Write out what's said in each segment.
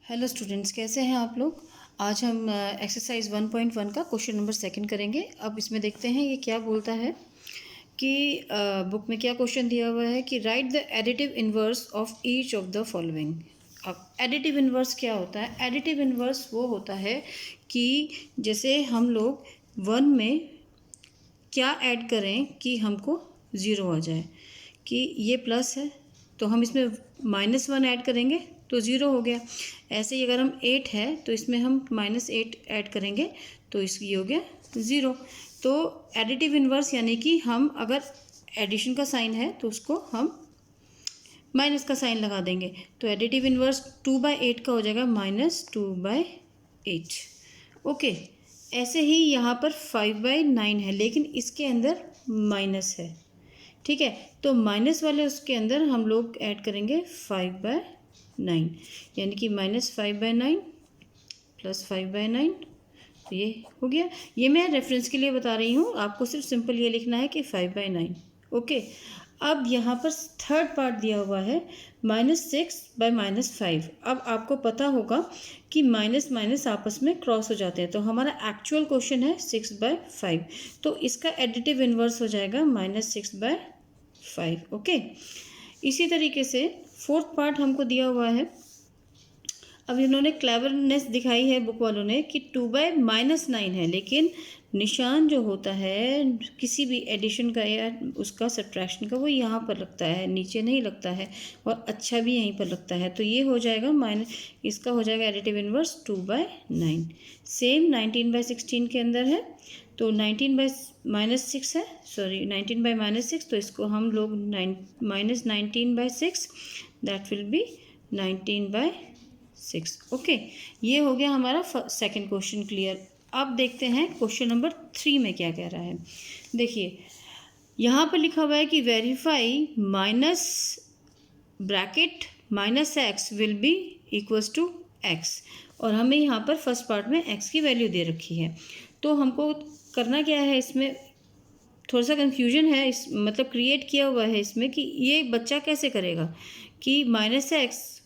Hello students, कैसे हैं आप लोग। आज हम एक्सरसाइज 1.1 का क्वेश्चन नंबर सेकंड करेंगे। अब इसमें देखते हैं ये क्या बोलता है कि बुक में क्या क्वेश्चन दिया हुआ है कि right the additive inverse of each of the following. अब एडिटिव इन्वर्स क्या होता है? एडिटिव इन्वर्स वो होता है कि जैसे हम लोग 1 में क्या ऐड करें कि हमको 0 आ जाए, कि ये प्लस है तो हम इसमें -1 ऐड करेंगे तो 0 हो गया। ऐसे ही अगर हम 8 है तो इसमें हम -8 ऐड करेंगे तो इसकी हो गया 0। तो एडिटिव इन्वर्स यानी कि हम अगर एडिशन का साइन है तो उसको हम माइनस का साइन लगा देंगे। तो एडिटिव इन्वर्स 2/8 का हो जाएगा -2/8। ओके, ऐसे ही यहाँ पर 5/9 है लेकिन इसके अंदर माइनस है। ठीक है, तो माइनस वाले उसके अंदर हम लोग ऐड करेंगे 5/9, यानी कि -5/9 + 5/9। तो ये हो गया। ये मैं रेफरेंस के लिए बता रही हूँ, आपको सिर्फ सिंपल ये लिखना है कि 5/9। ओके, अब यहाँ पर थर्ड पार्ट दिया हुआ है -6/-5। अब आपको पता होगा कि माइनस माइनस आपस में क्रॉस हो जाते हैं, तो हमारा एक्चुअल क्वेश्चन है 6/5, तो इसका एडिटिव इन्वर्स हो जाएगा -6/5। ओके, इसी तरीके से फोर्थ पार्ट हमको दिया हुआ है। अब इन्होंने क्लेवरनेस दिखाई है बुक वालों ने कि 2/-9 है, लेकिन निशान जो होता है किसी भी एडिशन का या उसका सब्ट्रैक्शन का वो यहाँ पर लगता है, नीचे नहीं लगता है, और अच्छा भी यहीं पर लगता है। तो ये हो जाएगा इसका हो जाएगा एडिटिव इन्वर्स 2/9। सेम 19/16 के अंदर है, तो 19/-6 है, सॉरी 19/-6, तो इसको हम लोग -19/6 दैट विल बी 19/6। ओके, ये हो गया हमारा सेकंड क्वेश्चन क्लियर। अब देखते हैं क्वेश्चन नंबर 3 में क्या कह रहा है। देखिए यहाँ पर लिखा हुआ है कि verify minus bracket -x will be equals to x, और हमें यहाँ पर फर्स्ट पार्ट में x की वैल्यू दे रखी है। तो हमको करना क्या है, इसमें थोड़ा सा कन्फ्यूजन है, इस मतलब क्रिएट किया हुआ है इसमें कि ये बच्चा कैसे करेगा कि -x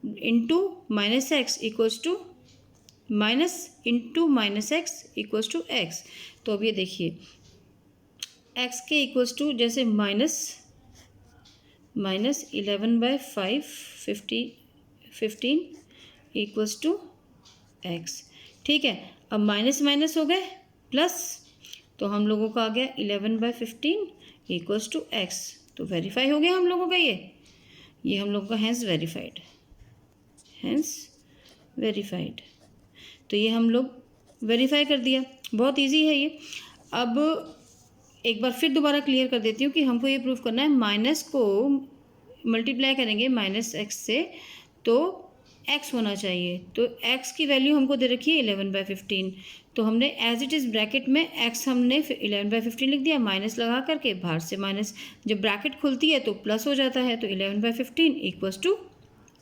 into -x equals to -x equals to x। तो अब ये देखिए x के इक्वल्स टू जैसे -11/5 15 इक्वल्स टू x। ठीक है, अब माइनस माइनस हो गए प्लस, तो हम लोगों का आ गया 11/15 इक्वल्स टू x। तो वेरीफाई हो गया हम लोगों का ये हम लोगों का हैंस वेरीफाइड। तो ये हम लोग वेरीफाई कर दिया, बहुत इजी है ये। अब एक बार फिर दोबारा क्लियर कर देती हूँ कि हमको ये प्रूफ करना है, माइनस को मल्टीप्लाई करेंगे -x से तो x होना चाहिए। तो x की वैल्यू हमको दे रखी है 11/15, तो हमने एज इट इज़ ब्रैकेट में x हमने 11/15 लिख दिया, माइनस लगा करके बाहर से माइनस, जब ब्रैकेट खुलती है तो प्लस हो जाता है, तो 11/15 इक्वल्स टू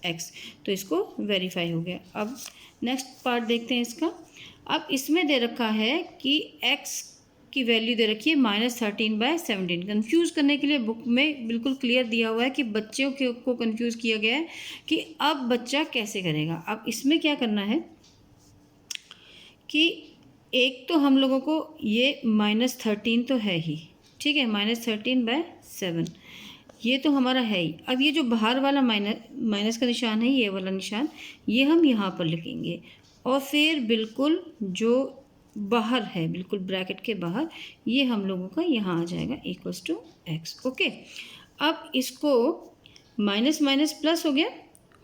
x। तो इसको वेरीफाई हो गया। अब नेक्स्ट पार्ट देखते हैं इसका। अब इसमें दे रखा है कि x की वैल्यू दे रखी है -13/17। कंफ्यूज करने के लिए बुक में बिल्कुल क्लियर दिया हुआ है कि बच्चों को कंफ्यूज किया गया है कि अब बच्चा कैसे करेगा। अब इसमें क्या करना है कि एक तो हम लोगों को ये -13 तो है ही, ठीक है, -13/7 ये तो हमारा है ही। अब ये जो बाहर वाला माइनस का निशान है, ये वाला निशान, ये हम यहाँ पर लिखेंगे, और फिर बिल्कुल जो बाहर है, बिल्कुल ब्रैकेट के बाहर, ये हम लोगों का यहाँ आ जाएगा इक्वल्स टू x। ओके, अब इसको माइनस माइनस प्लस हो गया,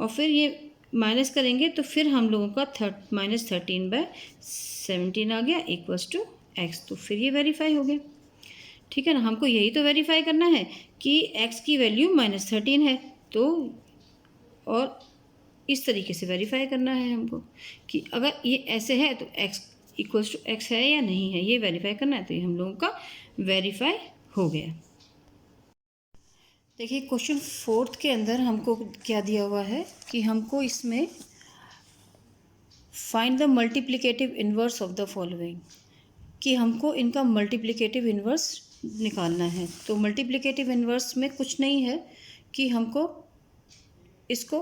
और फिर ये माइनस करेंगे तो फिर हम लोगों का -13/17 आ गया इक्वल्स टू x। तो फिर ये वेरीफाई हो गया। ठीक है ना, हमको यही तो वेरीफाई करना है कि x की वैल्यू -13 है, तो और इस तरीके से वेरीफाई करना है हमको कि अगर ये ऐसे है तो x इक्वल्स टू x है या नहीं है, ये वेरीफाई करना है। तो ये हम लोगों का वेरीफाई हो गया। देखिए क्वेश्चन फोर्थ के अंदर हमको क्या दिया हुआ है कि हमको इसमें find the multiplicative inverse of the following, कि हमको इनका मल्टीप्लिकेटिव इन्वर्स निकालना है। तो मल्टीप्लिकेटिव इन्वर्स में कुछ नहीं है कि हमको इसको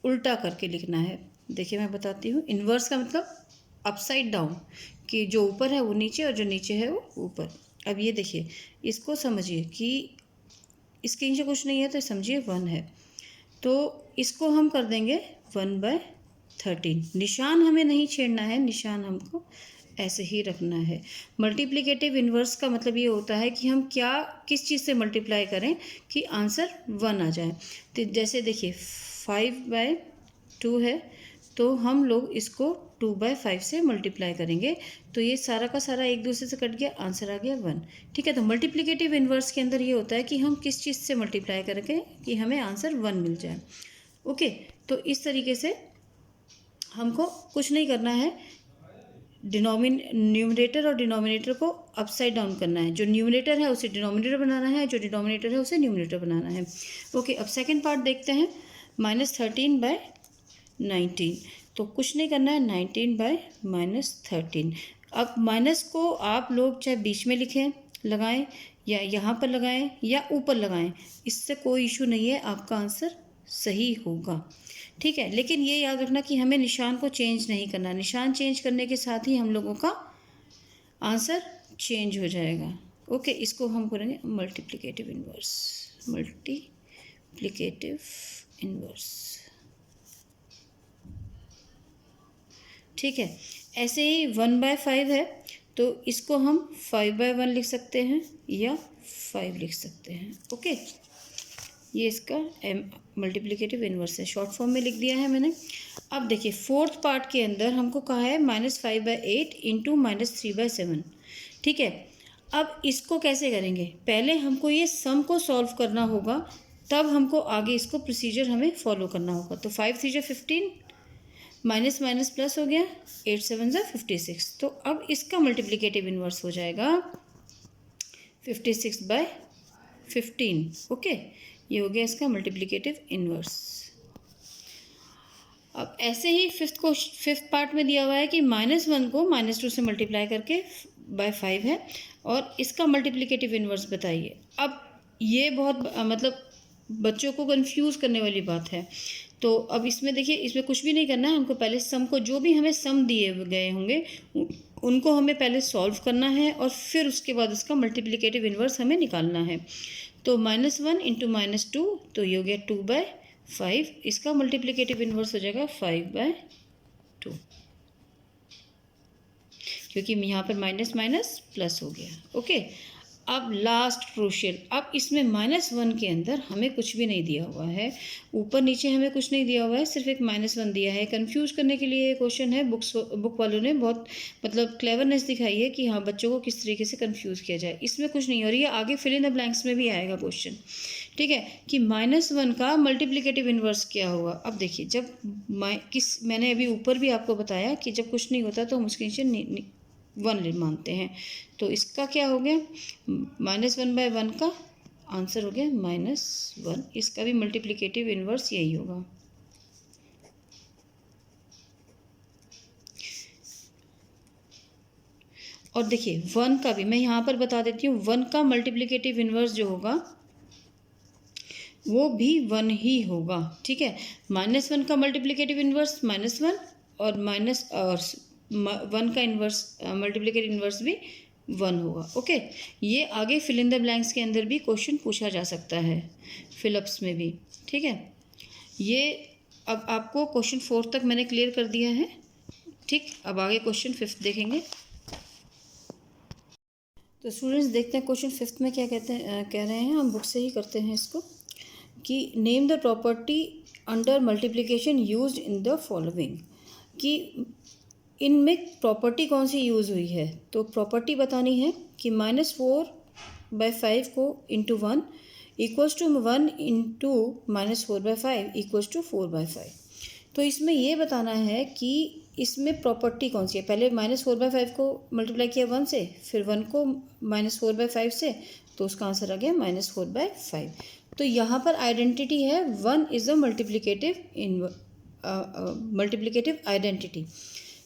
उल्टा करके लिखना है। देखिए मैं बताती हूँ, इन्वर्स का मतलब अपसाइड डाउन, कि जो ऊपर है वो नीचे और जो नीचे है वो ऊपर। अब ये देखिए, इसको समझिए कि इसके नीचे कुछ नहीं है तो समझिए 1 है, तो इसको हम कर देंगे 1/13। निशान हमें नहीं छेड़ना है, निशान हमको ऐसे ही रखना है। मल्टीप्लिकेटिव इन्वर्स का मतलब ये होता है कि हम क्या किस चीज़ से मल्टीप्लाई करें कि आंसर 1 आ जाए। तो जैसे देखिए 5/2 है, तो हम लोग इसको 2/5 से मल्टीप्लाई करेंगे, तो ये सारा का सारा एक दूसरे से कट गया, आंसर आ गया 1। ठीक है, तो मल्टीप्लिकेटिव इन्वर्स के अंदर ये होता है कि हम किस चीज़ से मल्टीप्लाई करेंगे कि हमें आंसर 1 मिल जाए। ओके, तो इस तरीके से हमको कुछ नहीं करना है, न्यूमरेटर और डिनोमिनेटर को अपसाइड डाउन करना है। जो न्यूमरेटर है उसे डिनोमिनेटर बनाना है, जो डिनोमिनेटर है उसे न्यूमरेटर बनाना है। ओके, अब सेकंड पार्ट देखते हैं, -13/19। तो कुछ नहीं करना है, 19/-13। अब माइनस को आप लोग चाहे बीच में लिखें, लगाएं, या यहाँ पर लगाएं या ऊपर लगाएं, इससे कोई इशू नहीं है, आपका आंसर सही होगा। ठीक है, लेकिन ये याद रखना कि हमें निशान को चेंज नहीं करना। निशान चेंज करने के साथ ही हम लोगों का आंसर चेंज हो जाएगा। ओके, इसको हम करेंगे मल्टीप्लिकेटिव इन्वर्स, मल्टीप्लिकेटिव इन्वर्स। ठीक है, ऐसे ही 1/5 है, तो इसको हम 5/1 लिख सकते हैं या 5 लिख सकते हैं। ओके, ये इसका मल्टीप्लिकेटिव इन्वर्स है, शॉर्ट फॉर्म में लिख दिया है मैंने। अब देखिए फोर्थ पार्ट के अंदर हमको कहा है -5/8 इंटू -3/7। ठीक है, अब इसको कैसे करेंगे, पहले हमको ये सम को सॉल्व करना होगा, तब हमको आगे इसको प्रोसीजर हमें फॉलो करना होगा। तो 5 3 15, माइनस माइनस प्लस हो गया, 8 7 56। तो अब इसका मल्टीप्लिकेटिव इन्वर्स हो जाएगा 56/15। ओके, ये हो गया इसका मल्टीप्लिकेटिव इन्वर्स। अब ऐसे ही फिफ्थ पार्ट में दिया हुआ है कि -1 को -2 से मल्टीप्लाई करके /5 है, और इसका मल्टीप्लिकेटिव इन्वर्स बताइए। अब ये बहुत मतलब बच्चों को कंफ्यूज करने वाली बात है। तो अब इसमें देखिए, इसमें कुछ भी नहीं करना है, हमको पहले सम को, जो भी हमें सम दिए गए होंगे उनको हमें पहले सॉल्व करना है, और फिर उसके बाद उसका मल्टीप्लिकेटिव इन्वर्स हमें निकालना है। तो -1 इंटू -2, तो ये हो गया 2/5। इसका मल्टीप्लिकेटिव इन्वर्स हो जाएगा 5/2, क्योंकि यहाँ पर माइनस माइनस प्लस हो गया। ओके, अब लास्ट क्रूशियल, अब इसमें -1 के अंदर हमें कुछ भी नहीं दिया हुआ है, ऊपर नीचे हमें कुछ नहीं दिया हुआ है, सिर्फ एक -1 दिया है। कंफ्यूज करने के लिए ये क्वेश्चन है, बुक वालों ने बहुत मतलब क्लेवरनेस दिखाई है कि हाँ बच्चों को किस तरीके से कंफ्यूज किया जाए। इसमें कुछ नहीं, और ये आगे फिल इन द ब्लैंक्स में भी आएगा क्वेश्चन। ठीक है, कि -1 का मल्टीप्लिकेटिव इन्वर्स क्या हुआ। अब देखिए, जब मैंने अभी ऊपर भी आपको बताया कि जब कुछ नहीं होता तो हम उसके नीचे 1 मानते हैं। तो इसका क्या हो गया, -1/1 का आंसर हो गया -1। इसका भी मल्टीप्लिकेटिव इन्वर्स यही होगा। और देखिए 1 का भी मैं यहाँ पर बता देती हूँ, 1 का मल्टीप्लिकेटिव इन्वर्स जो होगा वो भी 1 ही होगा। ठीक है, -1 का मल्टीप्लिकेटिव इन्वर्स -1, और 1 का इन्वर्स मल्टीप्लिकेटिव इन्वर्स भी 1 होगा। ओके, ये आगे फिल इन द ब्लैंक्स के अंदर भी क्वेश्चन पूछा जा सकता है, फिलअप्स में भी। ठीक है, ये अब आपको क्वेश्चन 4 तक मैंने क्लियर कर दिया है। ठीक, अब आगे क्वेश्चन 5 देखेंगे। तो स्टूडेंट्स देखते हैं क्वेश्चन 5 में क्या कह रहे हैं, हम बुक से ही करते हैं इसको, कि name the property under multiplication used in the following, कि इनमें प्रॉपर्टी कौन सी यूज़ हुई है। तो प्रॉपर्टी बतानी है कि -4/5 को into 1 equals to 1 into -4/5 equals to 4/5। तो इसमें ये बताना है कि इसमें प्रॉपर्टी कौन सी है। पहले -4/5 को मल्टीप्लाई किया 1 से, फिर 1 को -4/5 से, तो उसका आंसर आ गया -4/5। तो यहाँ पर आइडेंटिटी है 1 इज़ अ मल्टीप्लिकेटिव आइडेंटिटी,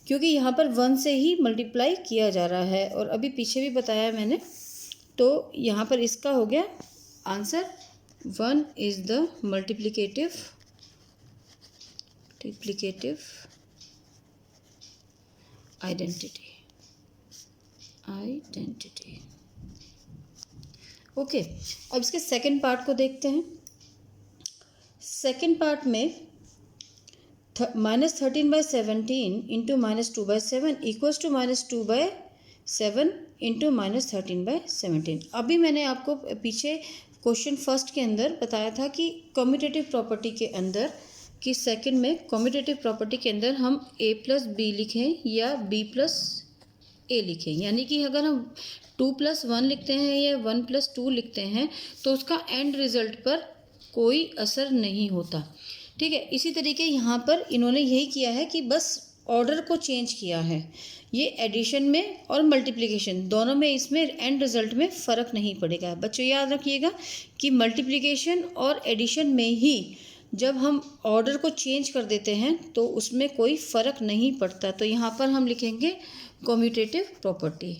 क्योंकि यहाँ पर 1 से ही मल्टीप्लाई किया जा रहा है, और अभी पीछे भी बताया मैंने। तो यहाँ पर इसका हो गया answer 1 is the multiplicative multiplicative identity okay. अब इसके सेकंड पार्ट को देखते हैं। सेकंड पार्ट में -13/17 इंटू -2/7 इक्वल्स टू -2/7 इंटू -13/17। अभी मैंने आपको पीछे क्वेश्चन फर्स्ट के अंदर बताया था कि कम्यूटेटिव प्रॉपर्टी के अंदर कि सेकंड में कम्यूटेटिव प्रॉपर्टी के अंदर हम a प्लस बी लिखें या b प्लस ए लिखें, यानी कि अगर हम 2+1 लिखते हैं या 1+2 लिखते हैं तो उसका एंड रिजल्ट पर कोई असर नहीं होता। ठीक है, इसी तरीके यहाँ पर इन्होंने यही किया है कि बस ऑर्डर को चेंज किया है। ये एडिशन में और मल्टीप्लिकेशन दोनों में इसमें एंड रिजल्ट में फ़र्क नहीं पड़ेगा। बच्चों याद रखिएगा कि मल्टीप्लिकेशन और एडिशन में ही जब हम ऑर्डर को चेंज कर देते हैं तो उसमें कोई फ़र्क नहीं पड़ता। तो यहाँ पर हम लिखेंगे कम्यूटेटिव प्रॉपर्टी,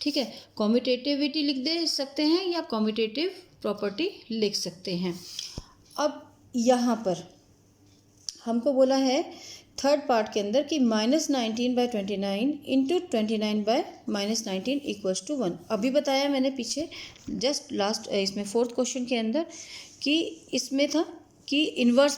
ठीक है। कम्यूटेटिविटी लिख दे सकते हैं या कम्यूटेटिव प्रॉपर्टी लिख सकते हैं। अब यहाँ पर हमको बोला है थर्ड पार्ट के अंदर कि -19/29 इंटू 29/-19 इक्वल्स टू 1। अभी बताया मैंने पीछे जस्ट लास्ट इसमें फोर्थ क्वेश्चन के अंदर कि इसमें था कि इन्वर्स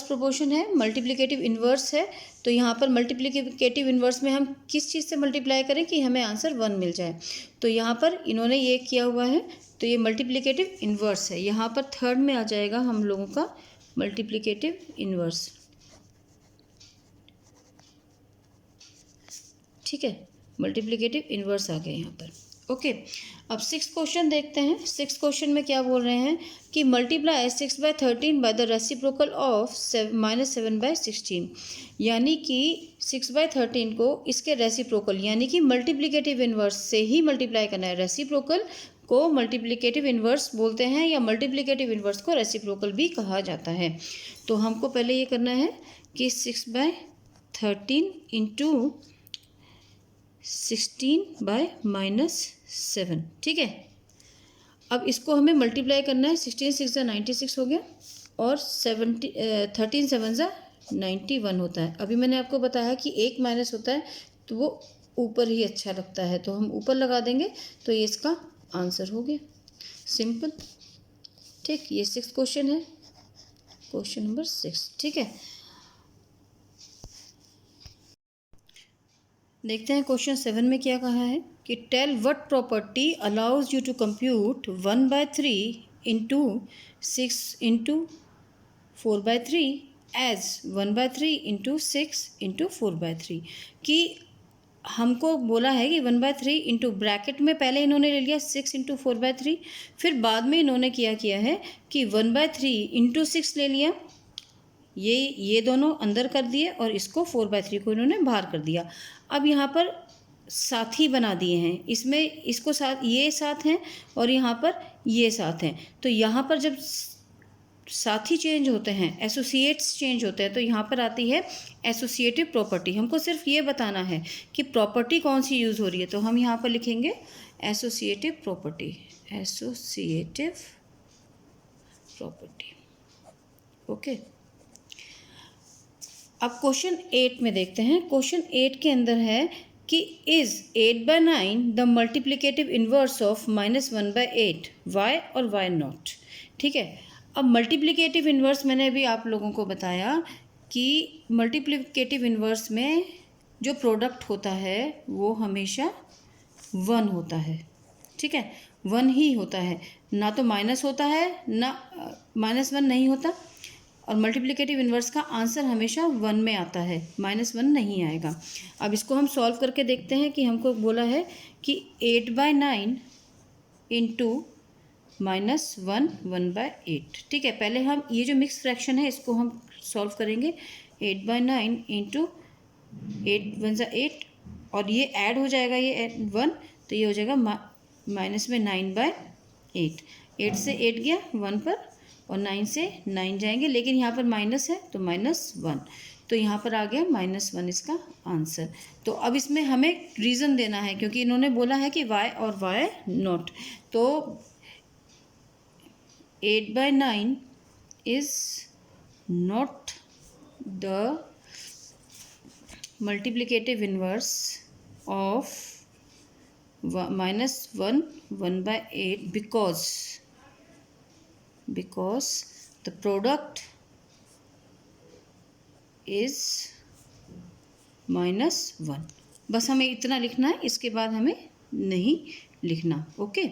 प्रोपोर्शन है, मल्टीप्लिकेटिव इन्वर्स है। तो यहाँ पर मल्टीप्लिकेटिव इन्वर्स में हम किस चीज़ से मल्टीप्लाई करें कि हमें आंसर 1 मिल जाए। तो यहाँ पर इन्होंने ये किया हुआ है, तो ये मल्टीप्लिकेटिव इन्वर्स है। यहाँ पर थर्ड में आ जाएगा हम लोगों का मल्टीप्लिकेटिव इन्वर्स, ठीक है। मल्टीप्लिकेटिव इन्वर्स आ गया यहाँ पर। ओके, अब 6th क्वेश्चन देखते हैं। 6th क्वेश्चन में क्या बोल रहे हैं कि multiply 6/13 by the reciprocal of -7/16, यानी कि 6/13 को इसके रेसिप्रोकल यानी कि मल्टीप्लिकेटिव इन्वर्स से ही मल्टीप्लाई करना है। रेसिप्रोकल को मल्टीप्लिकेटिव इन्वर्स बोलते हैं या मल्टीप्लिकेटिव इन्वर्स को रेसिप्रोकल भी कहा जाता है। तो हमको पहले ये करना है कि 6/13 इंटू 16/-7, ठीक है। अब इसको हमें मल्टीप्लाई करना है। 16 6 96 हो गया और 13 7 91 होता है। अभी मैंने आपको बताया कि एक माइनस होता है तो वो ऊपर ही अच्छा लगता है, तो हम ऊपर लगा देंगे तो ये इसका आंसर हो गया, सिंपल। ठीक, ये 6th क्वेश्चन है, क्वेश्चन नंबर 6, ठीक है। देखते हैं क्वेश्चन 7 में क्या कहा है कि tell what property allows you to compute 1/3 into 6 into 4/3 as 1/3 into 6 into 4/3। कि हमको बोला है कि 1/3 इंटू ब्रैकेट में पहले इन्होंने ले लिया 6 इंटू 4/3, फिर बाद में इन्होंने किया है कि 1/3 इंटू 6 ले लिया, ये दोनों अंदर कर दिए और इसको 4/3 को इन्होंने बाहर कर दिया। अब यहाँ पर साथी बना दिए हैं, इसमें इसको साथ ये साथ हैं और यहाँ पर ये साथ हैं। तो यहाँ पर जब साथी चेंज होते हैं, एसोसिएट्स चेंज होते हैं, तो यहाँ पर आती है एसोसिएटिव प्रॉपर्टी। हमको सिर्फ ये बताना है कि प्रॉपर्टी कौन सी यूज़ हो रही है। तो हम यहाँ पर लिखेंगे एसोसिएटिव प्रॉपर्टी, ओके। अब क्वेश्चन 8 में देखते हैं। क्वेश्चन 8 के अंदर है कि is 8/9 the multiplicative inverse of -1/8, why और वाई नॉट, ठीक है। अब मल्टीप्लिकेटिव इन्वर्स मैंने अभी आप लोगों को बताया कि मल्टीप्लिकेटिव इन्वर्स में जो प्रोडक्ट होता है वो हमेशा 1 होता है, ठीक है। 1 ही होता है, ना तो माइनस होता है ना -1 नहीं होता। और मल्टीप्लिकेटिव इन्वर्स का आंसर हमेशा 1 में आता है, -1 नहीं आएगा। अब इसको हम सॉल्व करके देखते हैं कि हमको बोला है कि 8/9 इंटू -1 1/8, ठीक है। पहले हम ये जो मिक्स फ्रैक्शन है इसको हम सॉल्व करेंगे। 8/9 इंटू 8 1 8 और ये ऐड हो जाएगा, ये 1, तो ये हो जाएगा माइनस में 9/8। 8 से 8 गया 1 पर और 9 से 9 जाएंगे, लेकिन यहाँ पर माइनस है तो -1, तो यहाँ पर आ गया -1 इसका आंसर। तो अब इसमें हमें रीज़न देना है, क्योंकि इन्होंने बोला है कि y और y नॉट। तो 8/9 is not the multiplicative inverse of -1 1/8 because the product is -1। बस हमें इतना लिखना है, इसके बाद हमें नहीं लिखना। ओके,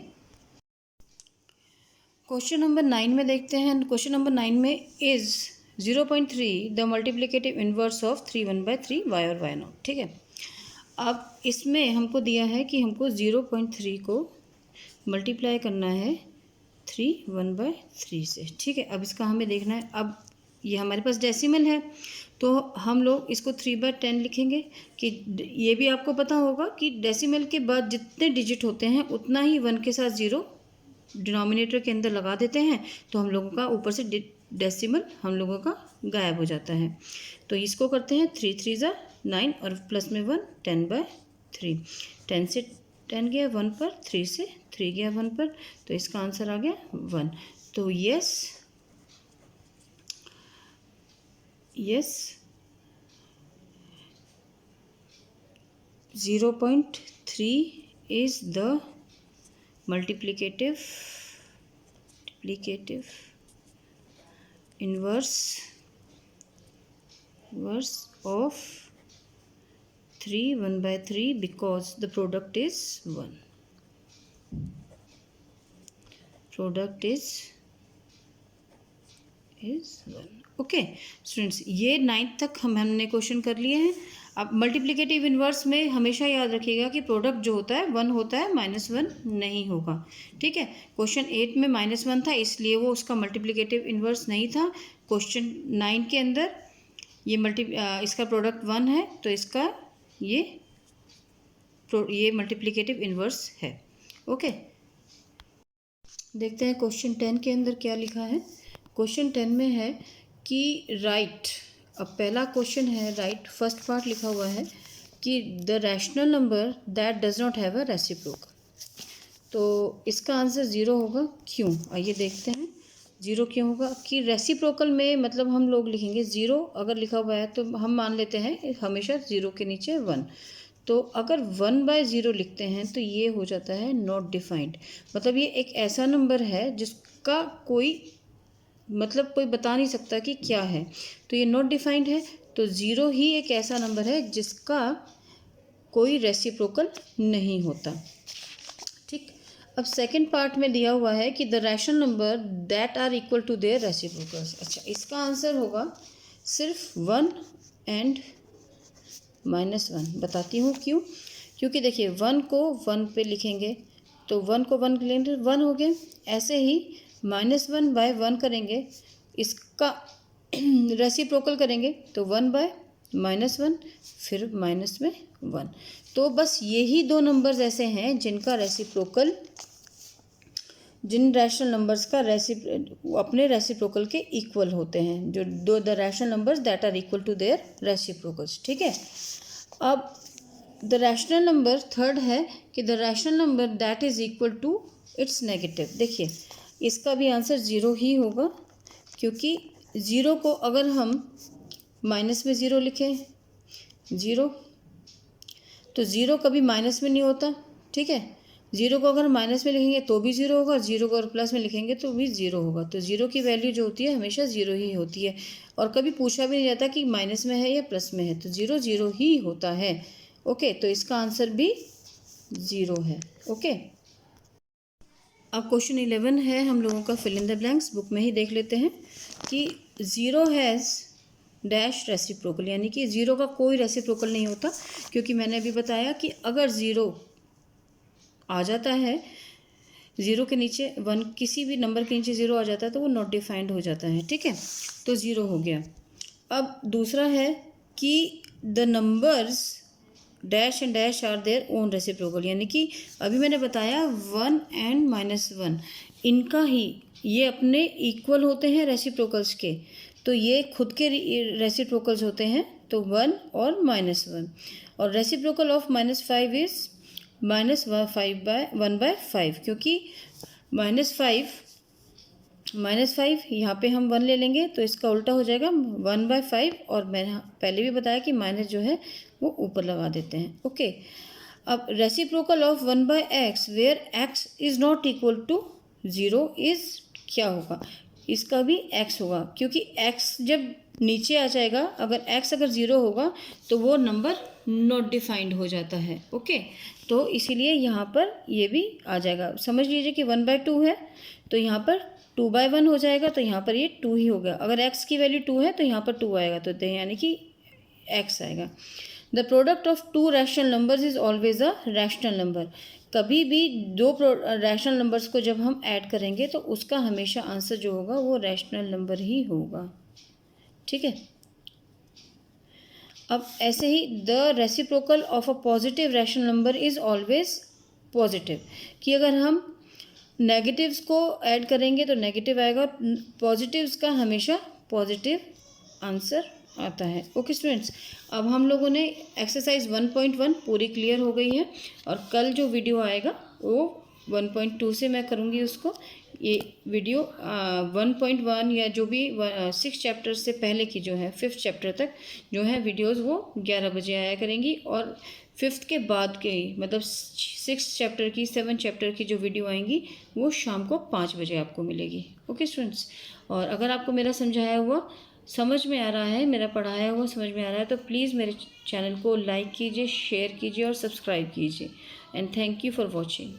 क्वेश्चन नंबर 9 में देखते हैं। क्वेश्चन नंबर 9 में is 0.3 the multiplicative inverse of 3 1/3 y और y नॉट। ठीक है, अब इसमें हमको दिया है कि हमको 0.3 को मल्टीप्लाई करना है 3 1/3 से। ठीक है, अब इसका हमें देखना है। अब ये हमारे पास डेसिमल है, तो हम लोग इसको 3/10 लिखेंगे। कि ये भी आपको पता होगा कि डेसिमल के बाद जितने डिजिट होते हैं उतना ही 1 के साथ 0 डिनोमिनेटर के अंदर लगा देते हैं, तो हम लोगों का ऊपर से डेसिमल हम लोगों का गायब हो जाता है। तो इसको करते हैं 3 3 9 और प्लस में 1 10/3। 10 से 10 गया 1 पर, 3 से 3 गया 1 पर, तो इसका आंसर आ गया 1। तो yes 0.3 is the multiplicative inverse of 3 1/3 because the product is 1। product is 1। Okay students, ये 9th तक हमने क्वेश्चन कर लिए हैं। अब मल्टीप्लिकेटिव इन्वर्स में हमेशा याद रखिएगा कि प्रोडक्ट जो होता है 1 होता है, -1 नहीं होगा। ठीक है, क्वेश्चन 8 में -1 था, इसलिए वो उसका मल्टीप्लिकेटिव इन्वर्स नहीं था। क्वेश्चन 9 के अंदर ये इसका प्रोडक्ट 1 है, तो इसका ये मल्टीप्लिकेटिव इन्वर्स है। ओके, देखते हैं क्वेश्चन 10 के अंदर क्या लिखा है। क्वेश्चन 10 में है कि राइट, अब पहला क्वेश्चन है राइट, फर्स्ट पार्ट लिखा हुआ है कि the rational number that does not have a reciprocal. तो इसका आंसर 0 होगा। क्यों, आइए देखते हैं 0 क्यों होगा। कि रेसिप्रोकल में मतलब हम लोग लिखेंगे 0 अगर लिखा हुआ है तो हम मान लेते हैं हमेशा 0 के नीचे 1। तो अगर 1/0 लिखते हैं तो ये हो जाता है नॉट डिफाइंड। मतलब ये एक ऐसा नंबर है जिसका कोई मतलब कोई बता नहीं सकता कि क्या है, तो ये नॉट डिफाइंड है। तो 0 ही एक ऐसा नंबर है जिसका कोई रेसिप्रोकल नहीं होता। ठीक, अब सेकंड पार्ट में दिया हुआ है कि the rational number that are equal to their reciprocals. अच्छा, इसका आंसर होगा सिर्फ 1 एंड -1। बताती हूँ क्यों। क्योंकि देखिए 1 को 1 पे लिखेंगे तो 1 को 1 लेंगे 1 हो गया। ऐसे ही -1/1 करेंगे, इसका रेसिप्रोकल करेंगे तो 1/-1 फिर माइनस में 1। तो बस यही दो नंबर्स ऐसे हैं जिनका रेसिप्रोकल, जिन रैशनल नंबर्स का अपने रेसिप्रोकल के इक्वल होते हैं, जो the rational numbers that are equal to their reciprocals. ठीक है, अब द रैशनल नंबर थर्ड है कि the rational number that is equal to its negative. देखिए इसका भी आंसर 0 ही होगा, क्योंकि 0 को अगर हम माइनस में 0 लिखें 0, तो 0 कभी माइनस में नहीं होता। ठीक है, 0 को अगर माइनस में लिखेंगे तो भी 0 होगा, 0 को अगर प्लस में लिखेंगे तो भी 0 होगा। तो 0 की वैल्यू जो होती है हमेशा 0 ही होती है, और कभी पूछा भी नहीं जाता कि माइनस में है या प्लस में है, तो 0 0 ही होता है। ओके, तो इसका आंसर भी 0 है। ओके, अब क्वेश्चन 11 है हम लोगों का fill in the blanks. Book में ही देख लेते हैं कि 0 हैज़ डैश रेसिप्रोकल, यानी कि 0 का कोई रेसिप्रोकल नहीं होता। क्योंकि मैंने अभी बताया कि अगर 0 आ जाता है, 0 के नीचे 1, किसी भी नंबर के नीचे 0 आ जाता है तो वो नॉट डिफाइंड हो जाता है। ठीक है, तो 0 हो गया। अब दूसरा है कि the numbers dash and dash are their own reciprocal, यानी कि अभी मैंने बताया 1 एंड -1 इनका ही ये अपने इक्वल होते हैं रेसिप्रोकल्स के। तो ये खुद के रेसिप्रोकल्स होते हैं, तो 1 और -1, और रेसिप्रोकल ऑफ -5 इज़ -1/5, क्योंकि -5 यहाँ पे हम 1 ले लेंगे तो इसका उल्टा हो जाएगा 1/5, और मैंने पहले भी बताया कि माइनस जो है वो ऊपर लगा देते हैं। ओके, अब reciprocal of 1/x where x is not equal to 0 is क्या होगा, इसका भी x होगा, क्योंकि x जब नीचे आ जाएगा, अगर x अगर 0 होगा तो वो नंबर नॉट डिफाइंड हो जाता है। ओके, तो इसीलिए यहाँ पर ये भी आ जाएगा। समझ लीजिए कि 1/2 है तो यहाँ पर 2/1 हो जाएगा, तो यहाँ पर ये 2 ही हो गया। अगर x की वैल्यू 2 है तो यहाँ पर 2 आएगा, तो यानी कि x आएगा। The product of to rational numbers is always a rational number. कभी भी दो रैशनल नंबर्स को जब हम ऐड करेंगे तो उसका हमेशा आंसर जो होगा वो रैशनल नंबर ही होगा। ठीक है, अब ऐसे ही the reciprocal of a positive rational number is always positive, कि अगर हम नेगेटिव्स को ऐड करेंगे तो नेगेटिव आएगा, पॉजिटिव्स का हमेशा पॉजिटिव आंसर आता है। ओके स्टूडेंट्स, अब हम लोगों ने एक्सरसाइज 1.1 पूरी क्लियर हो गई है, और कल जो वीडियो आएगा वो 1.2 से मैं करूँगी उसको। ये वीडियो 1.1 या जो भी 6 चैप्टर से पहले की जो है 5th चैप्टर तक जो है वीडियोस वो 11 बजे आया करेंगी, और 5th के बाद के मतलब 6 चैप्टर की 7 चैप्टर की जो वीडियो आएंगी वो शाम को 5 बजे आपको मिलेगी। ओके स्टूडेंट्स, और अगर आपको मेरा समझाया हुआ समझ में आ रहा है, मेरा पढ़ाया हुआ समझ में आ रहा है, तो प्लीज़ मेरे चैनल को लाइक कीजिए, शेयर कीजिए और सब्सक्राइब कीजिए। And thank you for watching.